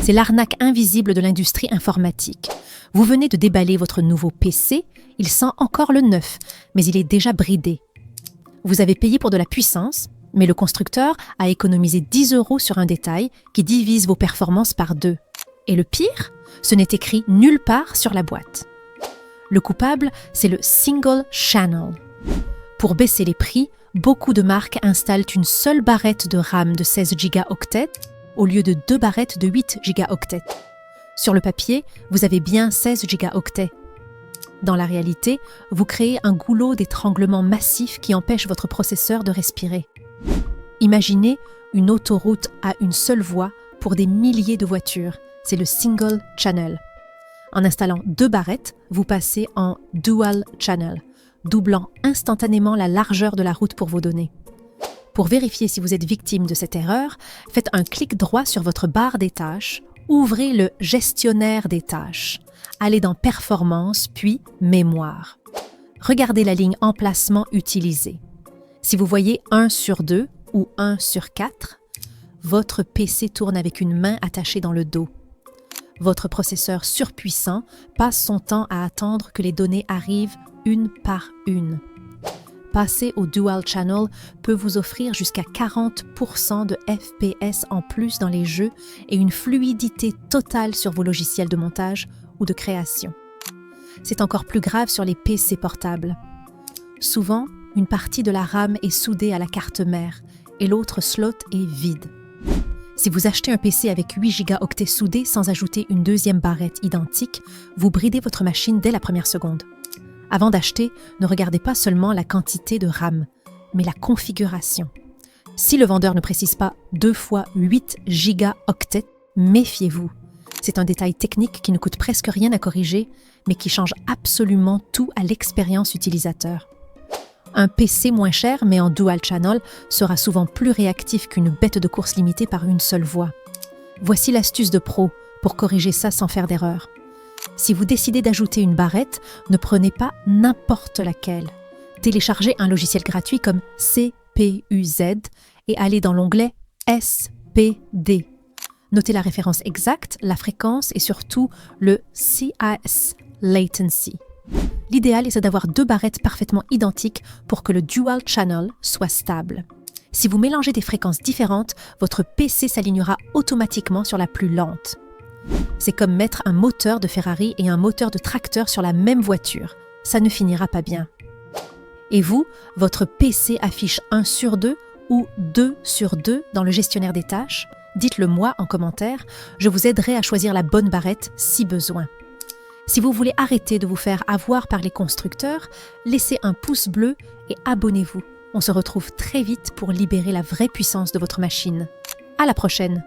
C'est l'arnaque invisible de l'industrie informatique. Vous venez de déballer votre nouveau PC, il sent encore le neuf, mais il est déjà bridé. Vous avez payé pour de la puissance, mais le constructeur a économisé 10 € sur un détail qui divise vos performances par 2. Et le pire, ce n'est écrit nulle part sur la boîte. Le coupable, c'est le single channel. Pour baisser les prix, beaucoup de marques installent une seule barrette de RAM de 16 gigaoctets au lieu de 2 barrettes de 8 gigaoctets. Sur le papier, vous avez bien 16 gigaoctets. Dans la réalité, vous créez un goulot d'étranglement massif qui empêche votre processeur de respirer. Imaginez une autoroute à une seule voie pour des milliers de voitures. C'est le single channel. En installant 2 barrettes, vous passez en dual channel, doublant instantanément la largeur de la route pour vos données. Pour vérifier si vous êtes victime de cette erreur, faites un clic droit sur votre barre des tâches, ouvrez le gestionnaire des tâches, allez dans Performance, puis Mémoire. Regardez la ligne Emplacement utilisée. Si vous voyez 1 sur 2 ou 1 sur 4, votre PC tourne avec une main attachée dans le dos. Votre processeur surpuissant passe son temps à attendre que les données arrivent une par une. Passer au Dual Channel peut vous offrir jusqu'à 40% de FPS en plus dans les jeux et une fluidité totale sur vos logiciels de montage ou de création. C'est encore plus grave sur les PC portables. Souvent, une partie de la RAM est soudée à la carte mère et l'autre slot est vide. Si vous achetez un PC avec 8 gigaoctets soudés sans ajouter une deuxième barrette identique, vous bridez votre machine dès la première seconde. Avant d'acheter, ne regardez pas seulement la quantité de RAM, mais la configuration. Si le vendeur ne précise pas 2 fois 8 gigaoctets, méfiez-vous. C'est un détail technique qui ne coûte presque rien à corriger, mais qui change absolument tout à l'expérience utilisateur. Un PC moins cher, mais en dual channel, sera souvent plus réactif qu'une bête de course limitée par une seule voie. Voici l'astuce de pro pour corriger ça sans faire d'erreur. Si vous décidez d'ajouter une barrette, ne prenez pas n'importe laquelle. Téléchargez un logiciel gratuit comme CPUZ et allez dans l'onglet SPD. Notez la référence exacte, la fréquence et surtout le CS, latency. L'idéal est d'avoir 2 barrettes parfaitement identiques pour que le dual channel soit stable. Si vous mélangez des fréquences différentes, votre PC s'alignera automatiquement sur la plus lente. C'est comme mettre un moteur de Ferrari et un moteur de tracteur sur la même voiture. Ça ne finira pas bien. Et vous, votre PC affiche 1 sur 2 ou 2 sur 2 dans le gestionnaire des tâches? Dites-le moi en commentaire, je vous aiderai à choisir la bonne barrette si besoin. Si vous voulez arrêter de vous faire avoir par les constructeurs, laissez un pouce bleu et abonnez-vous. On se retrouve très vite pour libérer la vraie puissance de votre machine. À la prochaine!